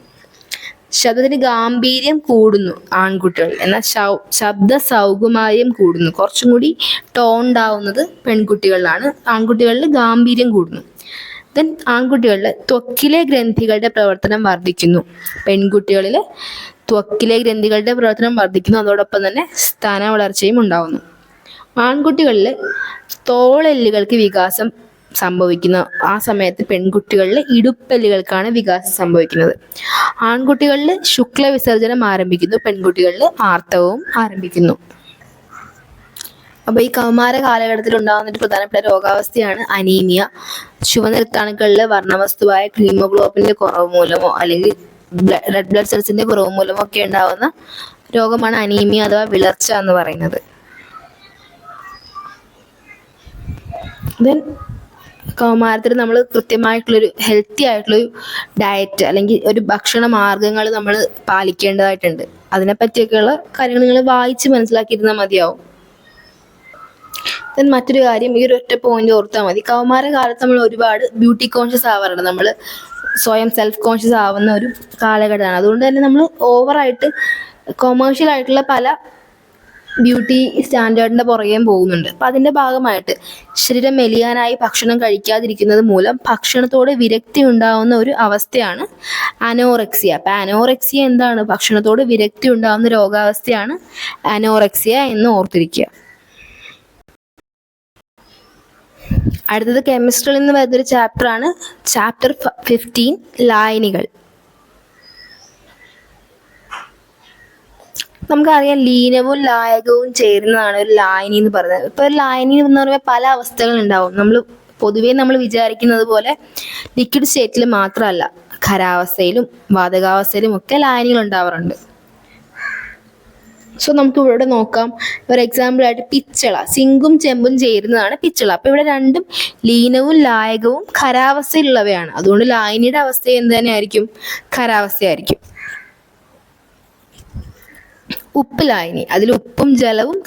ശബ്ദത്തിന് ഗാംഭീര്യം കൂടുന്നു ആൺകുട്ടികളിൽ, എന്നാൽ ശബ്ദ സൗകുമാര്യം കൂടുന്നു. കുറച്ചും കൂടി ടോൺഡ് ആവുന്നത് പെൺകുട്ടികളിലാണ്. ആൺകുട്ടികളിൽ ഗാംഭീര്യം കൂടുന്നു. ആൺകുട്ടികളിൽ ത്വക്കിലെ ഗ്രന്ഥികളുടെ പ്രവർത്തനം വർദ്ധിക്കുന്നു. പെൺകുട്ടികളിൽ ത്വക്കിലെ ഗ്രന്ഥികളുടെ പ്രവർത്തനം വർദ്ധിക്കുന്നു. അതോടൊപ്പം തന്നെ സ്ഥാന വളർച്ചയും ഉണ്ടാവുന്നു. ആൺകുട്ടികളിൽ തോളെല്ലുകൾക്ക് വികാസം സംഭവിക്കുന്ന ആ സമയത്ത് പെൺകുട്ടികളിൽ ഇടുപ്പെല്ലുകൾക്കാണ് വികാസം സംഭവിക്കുന്നത്. ആൺകുട്ടികളിൽ ശുക്ല വിസർജനം ആരംഭിക്കുന്നു, പെൺകുട്ടികളിൽ ആർത്തവവും ആരംഭിക്കുന്നു. അപ്പോൾ ഈ കൗമാര കാലഘട്ടത്തിൽ ഉണ്ടാകുന്ന ഒരു പ്രധാനപ്പെട്ട രോഗാവസ്ഥയാണ് അനീമിയ. ചുവനിരത്താണുക്കളിലെ വർണ്ണവസ്തുവായ ഹീമോഗ്ലോബിന്റെ കുറവ് മൂലമോ അല്ലെങ്കിൽ റെഡ് ബ്ലഡ് സെൽസിന്റെ കുറവ് മൂലമോ ഒക്കെ ഉണ്ടാകുന്ന രോഗമാണ് അനീമിയ അഥവാ വിളർച്ച എന്ന് പറയുന്നത്. കൗമാരത്തിൽ നമ്മൾ കൃത്യമായിട്ടുള്ളൊരു ഹെൽത്തി ആയിട്ടുള്ളൊരു ഡയറ്റ് അല്ലെങ്കിൽ ഒരു ഭക്ഷണ മാർഗങ്ങൾ നമ്മൾ പാലിക്കേണ്ടതായിട്ടുണ്ട്. അതിനെപ്പറ്റിയൊക്കെയുള്ള കാര്യങ്ങൾ നിങ്ങൾ വായിച്ച് മനസ്സിലാക്കിയിരുന്നാൽ മതിയാവും. മറ്റൊരു കാര്യം, ഈ ഒരു ഒറ്റ പോയിന്റ് ഓർത്താൽ മതി. കൗമാര കാലത്ത് നമ്മൾ ഒരുപാട് ബ്യൂട്ടി കോൺഷ്യസ് ആവാറുണ്ട്. നമ്മൾ സ്വയം സെൽഫ് കോൺഷ്യസ് ആവുന്ന ഒരു കാലഘട്ടമാണ്. അതുകൊണ്ട് തന്നെ നമ്മൾ ഓവറായിട്ട് കൊമേഴ്ഷ്യൽ ആയിട്ടുള്ള പല ബ്യൂട്ടി സ്റ്റാൻഡേർഡിന്റെ പുറകെയും പോകുന്നുണ്ട്. അപ്പം അതിന്റെ ഭാഗമായിട്ട് ശരീരം മെലിയാനായി ഭക്ഷണം കഴിക്കാതിരിക്കുന്നത് മൂലം ഭക്ഷണത്തോട് വിരക്തി ഉണ്ടാവുന്ന ഒരു അവസ്ഥയാണ് അനോറെക്സിയ. അപ്പം അനോറെക്സിയ എന്താണ്? ഭക്ഷണത്തോട് വിരക്തി ഉണ്ടാവുന്ന രോഗാവസ്ഥയാണ് അനോറെക്സിയ എന്ന് ഓർത്തിരിക്കുക. അടുത്തത് കെമിസ്ട്രിയിൽ നിന്ന് വരുന്നൊരു ചാപ്റ്ററാണ് ചാപ്റ്റർ 15 ലായനികൾ. നമുക്കറിയാം ലീനവും ലായകവും ചേരുന്നതാണ് ഒരു ലായനി എന്ന് പറയുന്നത്. ഇപ്പൊ ഒരു ലായനി എന്ന് പറയുമ്പോൾ പല അവസ്ഥകൾ ഉണ്ടാവും. പൊതുവേ നമ്മൾ വിചാരിക്കുന്നത് പോലെ ലിക്വിഡ് സ്റ്റേറ്റിൽ മാത്രമല്ല, ഖരാവസ്ഥയിലും വാതകാവസ്ഥയിലും ഒക്കെ ലായനികൾ ഉണ്ടാവാറുണ്ട്. സോ നമുക്ക് ഇവിടെ നോക്കാം. ഒരു എക്സാമ്പിൾ ആയിട്ട് പിച്ചള, സിങ്കും ചെമ്പും ചേരുന്നതാണ് പിച്ചള. അപ്പൊ ഇവിടെ രണ്ടും ലീനവും ലായകവും ഖരാവസ്ഥയിലുള്ളവയാണ്. അതുകൊണ്ട് ലായനിയുടെ അവസ്ഥ എന്ത് തന്നെ ആയിരിക്കും? ഖരാവസ്ഥയായിരിക്കും. ഉപ്പ് ലായനി, അതിൽ ഉപ്പും ജലവും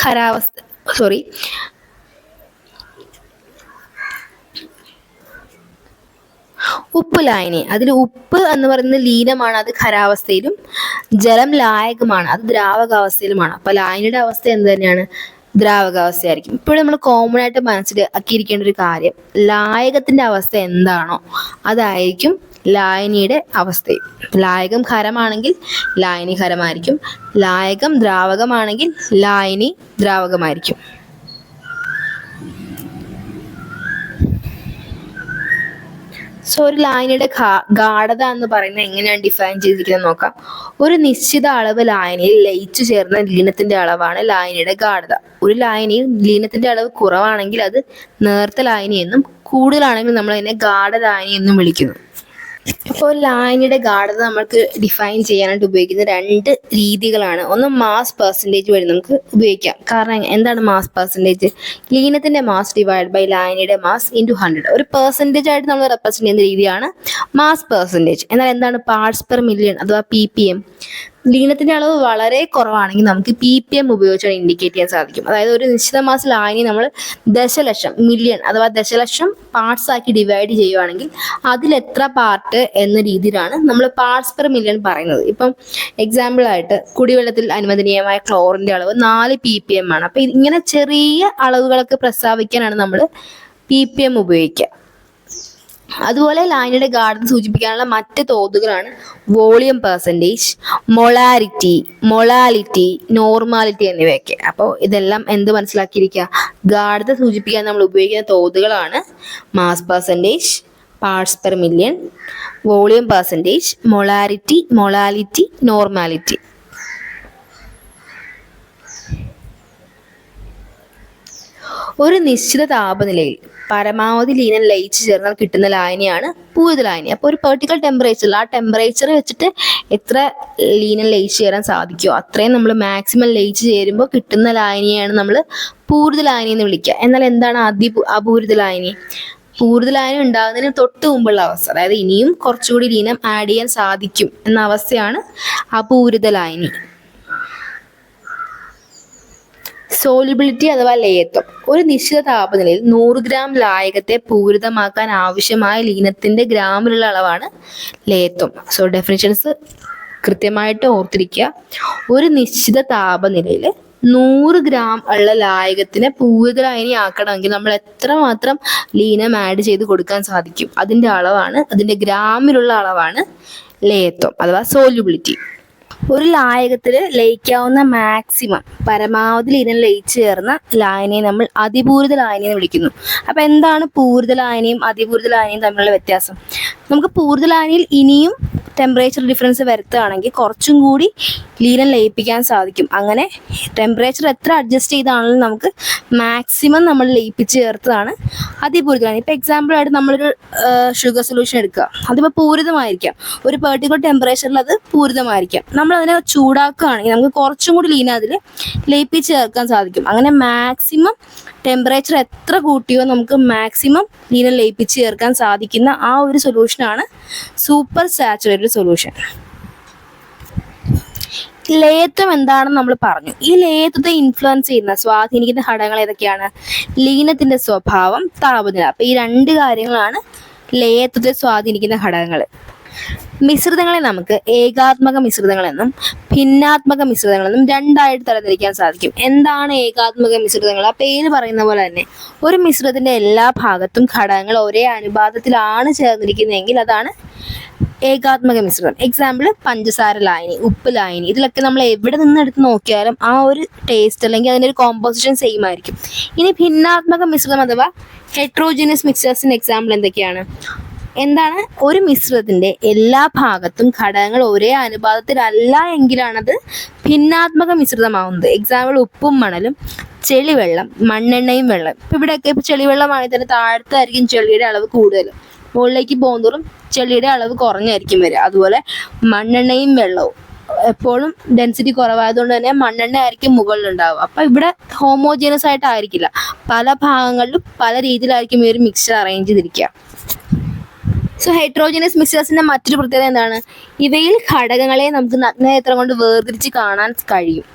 ഉപ്പ് ലായനി, അതിൽ ഉപ്പ് എന്ന് പറയുന്നത് ലീനമാണ്, അത് ഖരാവസ്ഥയിലും, ജലം ലായകമാണ്, അത് ദ്രാവകാവസ്ഥയിലുമാണ്. അപ്പൊ ലായനിയുടെ അവസ്ഥ എന്ത് തന്നെയാണ്? ദ്രാവകാവസ്ഥയായിരിക്കും. ഇപ്പോഴും നമ്മൾ കോമൺ ആയിട്ട് മനസ്സിലാക്കിയിരിക്കേണ്ട ഒരു കാര്യം, ലായകത്തിന്റെ അവസ്ഥ എന്താണോ അതായിരിക്കും ലായനിയുടെ അവസ്ഥയും. ലായകം ഖരമാണെങ്കിൽ ലായനി ഖരമായിരിക്കും, ലായകം ദ്രാവകമാണെങ്കിൽ ലായനി ദ്രാവകമായിരിക്കും. സോ ഒരു ലായനിയുടെ ഗാഢത എന്ന് പറയുന്നത് എങ്ങനെയാണ് ഡിഫൈൻ ചെയ്തിരിക്കുന്നത് നോക്കാം. ഒരു നിശ്ചിത അളവ് ലായനിയിൽ ലയിച്ചു ചേർന്ന ലീനത്തിന്റെ അളവാണ് ലായനിയുടെ ഗാഢത. ഒരു ലായനിയിൽ ലീനത്തിന്റെ അളവ് കുറവാണെങ്കിൽ അത് നേർത്ത ലായനി എന്നും കൂടുതലാണെങ്കിൽ നമ്മൾ അതിനെ ഗാഢലായനി എന്നും വിളിക്കുന്നു. അപ്പോൾ ലായനിയുടെ ഗാഢത നമ്മൾക്ക് ഡിഫൈൻ ചെയ്യാനായിട്ട് ഉപയോഗിക്കുന്ന രണ്ട് രീതികളാണ്. ഒന്ന് മാസ് പെർസെൻറ്റേജ് വഴി നമുക്ക് ഉപയോഗിക്കാം. കാരണം എന്താണ് മാസ് പെർസെൻറ്റേജ്? ലീനത്തിന്റെ മാസ് ഡിവൈഡ് ബൈ ലായനിയുടെ മാസ് ഇൻറ്റു 100. ഒരു പെർസെൻറ്റേജ് ആയിട്ട് നമ്മൾ റെപ്രസെന്റ് ചെയ്യുന്ന രീതിയാണ് മാസ് പെർസെൻറ്റേജ്. എന്നാൽ എന്താണ് പാർട്സ് പെർ മില്യൺ അഥവാ PPM? ലീനത്തിന്റെ അളവ് വളരെ കുറവാണെങ്കിൽ നമുക്ക് ppm ഉപയോഗിച്ചാണ് ഇൻഡിക്കേറ്റ് ചെയ്യാൻ സാധിക്കും. അതായത് ഒരു നിശ്ചിത മാസ് ലായനി നമ്മൾ ദശലക്ഷം, മില്യൺ അഥവാ ദശലക്ഷം പാർട്സ് ആക്കി ഡിവൈഡ് ചെയ്യുവാണെങ്കിൽ അതിൽ എത്ര പാർട്ട് എന്ന രീതിയിലാണ് നമ്മൾ പാർട്സ് പെർ മില്യൺ പറയുന്നത്. ഇപ്പം എക്സാമ്പിൾ ആയിട്ട് കുടിവെള്ളത്തിൽ അനുവദനീയമായ ക്ലോറിന്റെ അളവ് 4 ppm ആണ്. അപ്പൊ ഇങ്ങനെ ചെറിയ അളവുകളൊക്കെ പ്രസ്താവിക്കാനാണ് നമ്മൾ ppm ഉപയോഗിക്കുക. അതുപോലെ ലായനിയുടെ ഗാഢത സൂചിപ്പിക്കാനുള്ള മറ്റ് തോതുകളാണ് വോളിയം പെർസെൻറ്റേജ്, മൊളാലിറ്റി, നോർമാലിറ്റി എന്നിവയൊക്കെ. അപ്പോൾ ഇതെല്ലാം എന്ത് മനസ്സിലാക്കിയിരിക്കുക? ഗാഢത സൂചിപ്പിക്കാൻ നമ്മൾ ഉപയോഗിക്കുന്ന തോതുകളാണ് mass percentage, parts per million, volume percentage, molality, normality. ഒരു നിശ്ചിത താപനിലയിൽ പരമാവധി ലീനം ലയിച്ചു ചേർന്നാൽ കിട്ടുന്ന ലായനിയാണ് പൂരിത ലായനി. അപ്പോൾ ഒരു പെർട്ടിക്കുലർ ടെമ്പറേച്ചറിൽ ആ ടെമ്പറേച്ചർ വെച്ചിട്ട് എത്ര ലീനം ലയിച്ചു ചേരാൻ സാധിക്കുമോ അത്രയും നമ്മൾ മാക്സിമം ലയിച്ചു ചേരുമ്പോൾ കിട്ടുന്ന ലായനിയാണ് നമ്മൾ പൂരിത ലായനി എന്ന് വിളിക്കുക. എന്നാൽ എന്താണ് അപൂരിത ലായനി? പൂരിത ലായനി ഉണ്ടാകുന്നതിന് തൊട്ട് മുമ്പുള്ള അവസ്ഥ, അതായത് ഇനിയും കുറച്ചുകൂടി ലീനം ആഡ് ചെയ്യാൻ സാധിക്കും എന്ന അവസ്ഥയാണ് അപൂരിത ലായനി. സോലിബിലിറ്റി അഥവാ ലയത്വം. ഒരു നിശ്ചിത താപനിലയിൽ 100 ഗ്രാം ലായകത്തെ പൂരിതമാക്കാൻ ആവശ്യമായ ലീനത്തിന്റെ ഗ്രാമിലുള്ള അളവാണ് ലയത്വം. സോ ഡെഫിനിഷൻസ് കൃത്യമായിട്ട് ഓർത്തിരിക്കുക. ഒരു നിശ്ചിത താപനിലയിൽ 100 ഗ്രാം ഉള്ള ലായകത്തിനെ പൂരിത ലായനി ആക്കണമെങ്കിൽ നമ്മൾ എത്രമാത്രം ലീനം ആഡ് ചെയ്ത് കൊടുക്കാൻ സാധിക്കും, അതിന്റെ അളവാണ്, അതിന്റെ ഗ്രാമിലുള്ള അളവാണ് ലയത്വം അഥവാ സോലിബിലിറ്റി. ഒരു ലായകത്തിൽ ലയിക്കാവുന്ന മാക്സിമം പരമാവധി ലീനം ലയിച്ചു ചേർന്ന ലായനിയെ നമ്മൾ അതിപൂരിത ലായനി എന്ന് വിളിക്കുന്നു. അപ്പൊ എന്താണ് പൂരിത ലായനിയും അതിപൂരിത ലായനിയും തമ്മിലുള്ള വ്യത്യാസം? നമുക്ക് പൂരിത ലായനിയിൽ ഇനിയും ടെമ്പറേച്ചർ ഡിഫറൻസ് വരുത്തുകയാണെങ്കിൽ കുറച്ചും കൂടി ലീനം ലയിപ്പിക്കാൻ സാധിക്കും. അങ്ങനെ ടെമ്പറേച്ചർ എത്ര അഡ്ജസ്റ്റ് ചെയ്താണെങ്കിലും നമുക്ക് മാക്സിമം നമ്മൾ ലയിപ്പിച്ച് ചേർത്തതാണ് അതിപൂരിത ലായനി. ഇപ്പം എക്സാമ്പിളായിട്ട് നമ്മളൊരു ഷുഗർ സൊല്യൂഷൻ എടുക്കുക, അതിപ്പോൾ പൂരിതമായിരിക്കാം, ഒരു പെർട്ടിക്കുലർ ടെമ്പറേച്ചറിൽ അത് പൂരിതമായിരിക്കാം. നമ്മൾ അതിനെ ചൂടാക്കുകയാണെങ്കിൽ നമുക്ക് കുറച്ചും കൂടി ലീനം അതിൽ ലയിപ്പിച്ച് ചേർക്കാൻ സാധിക്കും. അങ്ങനെ മാക്സിമം ടെമ്പറേച്ചർ എത്ര കൂട്ടിയോ നമുക്ക് മാക്സിമം ലീനം ലയിപ്പിച്ച് ചേർക്കാൻ സാധിക്കുന്ന ആ ഒരു സൊല്യൂഷനാണ് സൂപ്പർ സാച്ചുറേറ്റഡ് സൊല്യൂഷൻ. ലയത്വം എന്താണെന്ന് നമ്മൾ പറഞ്ഞു. ഈ ലയത്വത്തെ ഇൻഫ്ലുവൻസ് ചെയ്യുന്ന, സ്വാധീനിക്കുന്ന ഘടകങ്ങൾ ഏതൊക്കെയാണ്? ലീനത്തിന്റെ സ്വഭാവം, താപനില. അപ്പൊ ഈ 2 കാര്യങ്ങളാണ് ലയത്വത്തെ സ്വാധീനിക്കുന്ന ഘടകങ്ങൾ. മിശ്രിതങ്ങളെ നമുക്ക് ഏകാത്മക മിശ്രിതങ്ങളെന്നും ഭിന്നാത്മക മിശ്രിതങ്ങളെന്നും 2ആയിട്ട് തരംതിരിക്കാൻ സാധിക്കും. എന്താണ് ഏകാത്മക മിശ്രിതങ്ങൾ? ആ പേര് പറയുന്ന പോലെ തന്നെ ഒരു മിശ്രിതത്തിന്റെ എല്ലാ ഭാഗത്തും ഘടകങ്ങൾ ഒരേ അനുപാതത്തിലാണ് ചേർന്നിരിക്കുന്നതെങ്കിൽ അതാണ് ഏകാത്മക മിശ്രിതം. എക്സാമ്പിൾ പഞ്ചസാര ലായനി, ഉപ്പ് ലായനി, ഇതിലൊക്കെ നമ്മൾ എവിടെ നിന്ന് എടുത്ത് നോക്കിയാലും ആ ഒരു ടേസ്റ്റ് അല്ലെങ്കിൽ അതിൻ്റെ ഒരു കോമ്പോസിഷൻ സെയിം ആയിരിക്കും. ഇനി ഭിന്നാത്മക മിശ്രിതം അഥവാ ഹെട്രോജിനസ് മിക്സേഴ്സിന് എക്സാമ്പിൾ എന്തൊക്കെയാണ്? എന്താണ്? ഒരു മിശ്രിതത്തിന്റെ എല്ലാ ഭാഗത്തും ഘടകങ്ങൾ ഒരേ അനുപാതത്തിലല്ല എങ്കിലാണത് ഭിന്നാത്മക മിശ്രിതമാവുന്നത്. എക്സാമ്പിൾ ഉപ്പും മണലും, ചെളിവെള്ളം, മണ്ണെണ്ണയും വെള്ളം. ഇപ്പം ഇവിടെയൊക്കെ ഇപ്പോൾ ചെളിവെള്ളമാണെങ്കിൽ തന്നെ താഴത്തായിരിക്കും ചെളിയുടെ അളവ് കൂടുതൽ, മുകളിലേക്ക് പോകുന്തോറും ചെളിയുടെ അളവ് കുറഞ്ഞായിരിക്കും വരിക. അതുപോലെ മണ്ണെണ്ണയും വെള്ളവും എപ്പോഴും ഡെൻസിറ്റി കുറവായതുകൊണ്ട് തന്നെ മണ്ണെണ്ണ ആയിരിക്കും മുകളിലുണ്ടാവുക. അപ്പം ഇവിടെ ഹോമോജീനസ് ആയിട്ടായിരിക്കില്ല, പല ഭാഗങ്ങളിലും പല രീതിയിലായിരിക്കും ഈ ഒരു മിക്സ്ചർ അറേഞ്ച് ചെയ്തിരിക്കുക. സോ ഹെട്രോജിനസ് മിക്സേഴ്സിന്റെ മറ്റൊരു പ്രത്യേകത എന്താണ്? ഇവയിൽ ഘടകങ്ങളെ നമുക്ക് നഗ്നനേത്രം കൊണ്ട് വേർതിരിച്ച് കാണാൻ കഴിയും.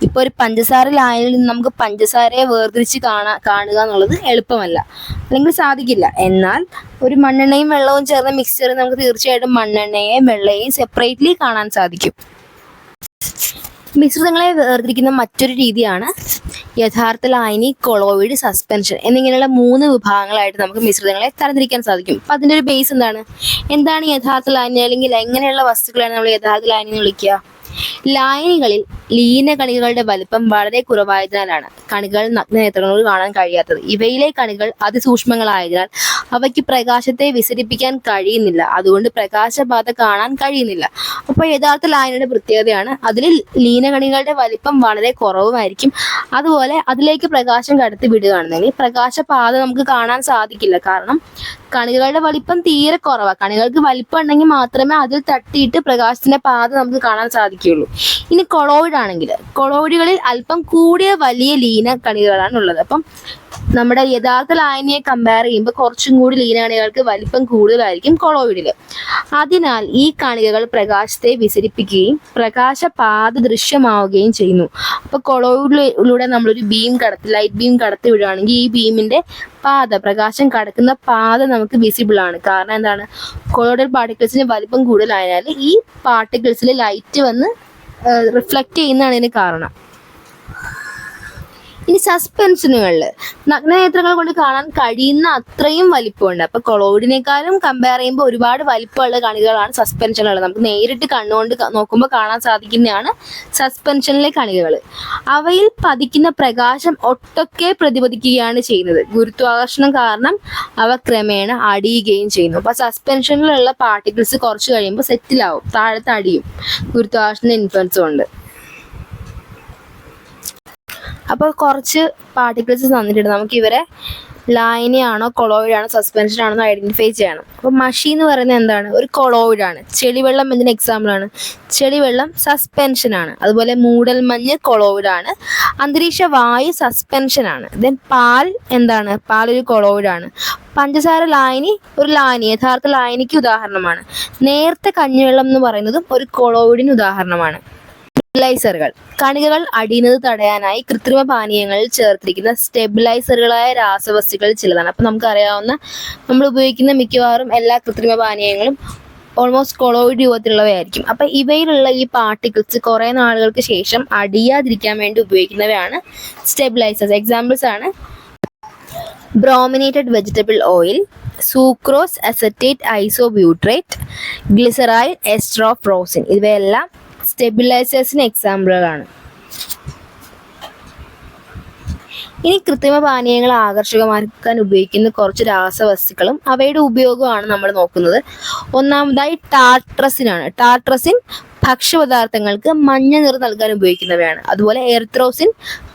ഇപ്പോൾ ഒരു പഞ്ചസാര ലായനിയിൽ നിന്ന് നമുക്ക് പഞ്ചസാരയെ വേർതിരിച്ച് കാണുക എന്നുള്ളത് എളുപ്പമല്ല, അല്ലെങ്കിൽ സാധിക്കില്ല. എന്നാൽ ഒരു മണ്ണെണ്ണയും വെള്ളവും ചേർന്ന മിക്സ്ചറിൽ നമുക്ക് തീർച്ചയായിട്ടും മണ്ണെണ്ണയെയും വെള്ളയെയും സെപ്പറേറ്റ്ലി കാണാൻ സാധിക്കും. മിശ്രിതങ്ങളെ വേർതിരിക്കുന്ന മറ്റൊരു രീതിയാണ് യഥാർത്ഥ ലായനി, കൊളോയിഡ്, സസ്പെൻഷൻ എന്നിങ്ങനെയുള്ള 3 വിഭാഗങ്ങളായിട്ട് നമുക്ക് മിശ്രിതങ്ങളെ തരംതിരിക്കാൻ സാധിക്കും. അപ്പം അതിൻ്റെ ഒരു ബേസ് എന്താണ് യഥാർത്ഥ ലായനി, അല്ലെങ്കിൽ എങ്ങനെയുള്ള വസ്തുക്കളാണ് നമ്മൾ യഥാർത്ഥ ലായനി എന്ന് വിളിക്കുക? ലായനികളിൽ ലീന കണികകളുടെ വലിപ്പം വളരെ കുറവായതിനാലാണ് കണികൾ നഗ്നനേത്രങ്ങളോട് കാണാൻ കഴിയാത്തത്. ഇവയിലെ കണികൾ അതിസൂക്ഷ്മങ്ങളായതിനാൽ അവയ്ക്ക് പ്രകാശത്തെ വിസരിപ്പിക്കാൻ കഴിയുന്നില്ല, അതുകൊണ്ട് പ്രകാശബാധ കാണാൻ കഴിയുന്നില്ല. അപ്പോൾ യഥാർത്ഥ ലായനിയുടെ പ്രത്യേകതയാണ് അതിൽ ലീനകണികളുടെ വലിപ്പം വളരെ കുറവുമായിരിക്കും. അതുപോലെ അതിലേക്ക് പ്രകാശം കടത്തി വിടുകയാണെന്നെങ്കിൽ പ്രകാശപാത നമുക്ക് കാണാൻ സാധിക്കില്ല, കാരണം കണികകളുടെ വലിപ്പം തീരെ കുറവാണ്. കണികൾക്ക് വലിപ്പം ഉണ്ടെങ്കിൽ മാത്രമേ അതിൽ തട്ടിയിട്ട് പ്രകാശത്തിന്റെ പാത നമുക്ക് കാണാൻ സാധിക്കുകയുള്ളൂ. ഇനി കൊളോയിഡ് ആണെങ്കിൽ, കൊളോയിഡുകളിൽ അല്പം കൂടിയ വലിയ ലീന കണികകളാണ് ഉള്ളത്. അപ്പം നമ്മുടെ യഥാർത്ഥ ലായനിയെ കമ്പയർ ചെയ്യുമ്പോൾ കുറച്ചും കൂടി ലീനാണികൾക്ക് വലിപ്പം കൂടുതലായിരിക്കും കൊളോയിഡിൽ. അതിനാൽ ഈ കണികകൾ പ്രകാശത്തെ വിസരിപ്പിക്കുകയും പ്രകാശപാത ദൃശ്യമാവുകയും ചെയ്യുന്നു. അപ്പോൾ കൊളോയിഡിലൂടെ നമ്മളൊരു ലൈറ്റ് ബീം കടത്തി വിടുകയാണെങ്കിൽ ഈ ബീമിന്റെ പ്രകാശം കടക്കുന്ന പാത നമുക്ക് വിസിബിൾ ആണ്. കാരണം എന്താണ്? കൊളോയിഡൽ പാർട്ടിക്കിൾസിന് വലിപ്പം കൂടുതലായാൽ ഈ പാർട്ടിക്കിൾസിൽ ലൈറ്റ് വന്ന് റിഫ്ലക്റ്റ് ചെയ്യുന്നതാണ് ഇതിന് കാരണം. ഇനി സസ്പെൻഷനുകളിൽ നഗ്നനേത്രങ്ങൾ കൊണ്ട് കാണാൻ കഴിയുന്ന അത്രയും വലിപ്പമുണ്ട്. അപ്പൊ കൊളോയിഡിനേക്കാളും കമ്പയർ ചെയ്യുമ്പോൾ ഒരുപാട് വലിപ്പമുള്ള കണികകളാണ് സസ്പെൻഷനുകൾ. നമുക്ക് നേരിട്ട് കണ്ണുകൊണ്ട് നോക്കുമ്പോൾ കാണാൻ സാധിക്കുന്നതാണ് സസ്പെൻഷനിലെ കണികകൾ. അവയിൽ പതിക്കുന്ന പ്രകാശം ഒട്ടൊക്കെ പ്രതിപദിക്കുകയാണ് ചെയ്യുന്നത്. ഗുരുത്വാകർഷണം കാരണം അവ ക്രമേണ അടിയുകയും ചെയ്യുന്നു. അപ്പൊ സസ്പെൻഷനിലുള്ള പാർട്ടിക്കിൾസ് കുറച്ച് കഴിയുമ്പോൾ സെറ്റിലാവും, താഴത്ത് അടിയും, ഗുരുത്വാകർഷണ ഇൻഫ്ലുവൻസ് കൊണ്ട്. അപ്പോൾ കുറച്ച് പാർട്ടിക്കിൾസ് തന്നിട്ടുണ്ട്. നമുക്ക് ഇവരെ ലായനിയാണോ കൊളോയിഡാണോ സസ്പെൻഷൻ ആണോ എന്ന് ഐഡന്റിഫൈ ചെയ്യണം. അപ്പോൾ മഷി എന്ന് പറയുന്നത് എന്താണ്? ഒരു കൊളോയിഡാണ്. ചെളിവെള്ളം എന്നതിന് എക്സാമ്പിളാണ്. ചെളിവെള്ളം സസ്പെൻഷനാണ്. അതുപോലെ മൂടൽമഞ്ഞ് കൊളോയിഡാണ്. അന്തരീക്ഷ വായു സസ്പെൻഷനാണ്. ദെൻ പാൽ എന്താണ്? പാൽ ഒരു കൊളോയിഡാണ്. പഞ്ചസാര ലായനി ഒരു ലായനി, യഥാർത്ഥ ലായനിക്ക് ഉദാഹരണമാണ്. നേർത്ത കഞ്ഞിവെള്ളം എന്ന് പറയുന്നതും ഒരു കൊളോയിഡിന് ഉദാഹരണമാണ്. സ്റ്റെബിലൈസറുകൾ കണികകൾ അടിയുന്നത് തടയാനായി കൃത്രിമ പാനീയങ്ങളിൽ ചേർത്തിരിക്കുന്ന സ്റ്റെബിലൈസറുകളായ രാസവസ്തുക്കൾ ചിലതാണ്. അപ്പം നമുക്കറിയാവുന്ന നമ്മൾ ഉപയോഗിക്കുന്ന മിക്കവാറും എല്ലാ കൃത്രിമ പാനീയങ്ങളും ഓൾമോസ്റ്റ് കൊളോയിഡ് രൂപത്തിലുള്ളവയായിരിക്കും. അപ്പം ഇവയിലുള്ള ഈ പാർട്ടിക്കിൾസ് കുറേ നാളുകൾക്ക് ശേഷം അടിയാതിരിക്കാൻ വേണ്ടി ഉപയോഗിക്കുന്നവയാണ് സ്റ്റെബിലൈസേഴ്സ്. എക്സാമ്പിൾസ് ആണ് brominated vegetable oil, sucrose, acetate isobutyrate, glyceryl, ester of rosin. ഇവയെല്ലാം സ്റ്റെബിലൈസേഴ്സിന് എക്സാമ്പിളുകളാണ്. ഇനി കൃത്രിമ പാനീയങ്ങൾ ആകർഷകമാക്കാൻ ഉപയോഗിക്കുന്ന കുറച്ച് രാസവസ്തുക്കളും അവയുടെ ഉപയോഗമാണ് നമ്മൾ നോക്കുന്നത്. ഒന്നാമതായി ടാർട്രസിനാണ്. ടാർട്രസിൻ ഭക്ഷ്യപദാർത്ഥങ്ങൾക്ക് മഞ്ഞ നിറം നൽകാൻ ഉപയോഗിക്കുന്നവയാണ്. അതുപോലെ എറിത്രോസിൻ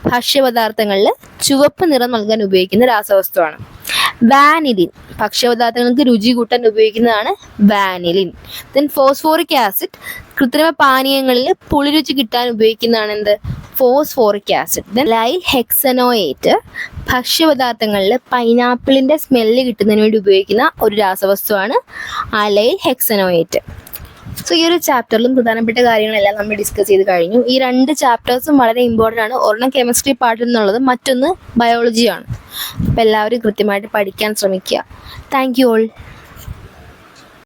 ഭക്ഷ്യപദാർത്ഥങ്ങളിൽ ചുവപ്പ് നിറം നൽകാൻ ഉപയോഗിക്കുന്ന രാസവസ്തുവാണ്. വാനിലിൻ ഭക്ഷ്യപദാർത്ഥങ്ങൾക്ക് രുചി കൂട്ടാൻ ഉപയോഗിക്കുന്നതാണ് വാനിലിൻ. ദെൻ ഫോസ്ഫോറിക് ആസിഡ് കൃത്രിമ പാനീയങ്ങളിൽ പുളിരുചി കിട്ടാൻ ഉപയോഗിക്കുന്നതാണ് എന്ത്? Phosphoric acid. ദെൻ ലൈൽ ഹെക്സനോയേറ്റ് ഭക്ഷ്യപദാർത്ഥങ്ങളിൽ പൈനാപ്പിളിന്റെ സ്മെല്ല് കിട്ടുന്നതിന് വേണ്ടി ഉപയോഗിക്കുന്ന ഒരു രാസവസ്തുവാണ് അലൈൽ ഹെക്സനോയേറ്റ്. സോ ഈ ഒരു ചാപ്റ്ററിലും പ്രധാനപ്പെട്ട കാര്യങ്ങളെല്ലാം നമ്മൾ ഡിസ്കസ് ചെയ്ത് കഴിഞ്ഞു. ഈ 2 ചാപ്റ്റേഴ്സും വളരെ ഇമ്പോർട്ടൻ്റ് ആണ്. ഒരെണ്ണം കെമിസ്ട്രി പാർട്ടിൽ നിന്നുള്ളത്, മറ്റൊന്ന് ബയോളജിയാണ്. അപ്പോൾ എല്ലാവരും കൃത്യമായിട്ട് പഠിക്കാൻ ശ്രമിക്കുക. Thank you all.